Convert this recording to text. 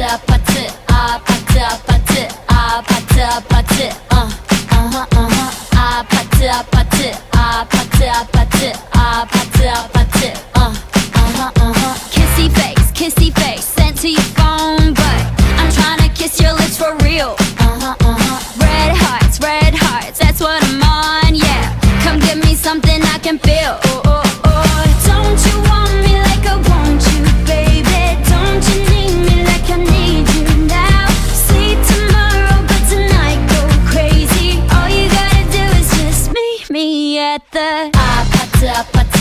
아파트 아파트 아파트 아파트 아파트 아파트 아파트 아파트 아파트 아파트 아파트 kissy face sent to your phone but I'm tryna kiss your lips for real red hearts that's what I'm on yeah come give me something I can feel don't you want me like I want you baby don't you need me like I need you now see tomorrow but tonight go crazy all you gotta do is just meet me at the 아파트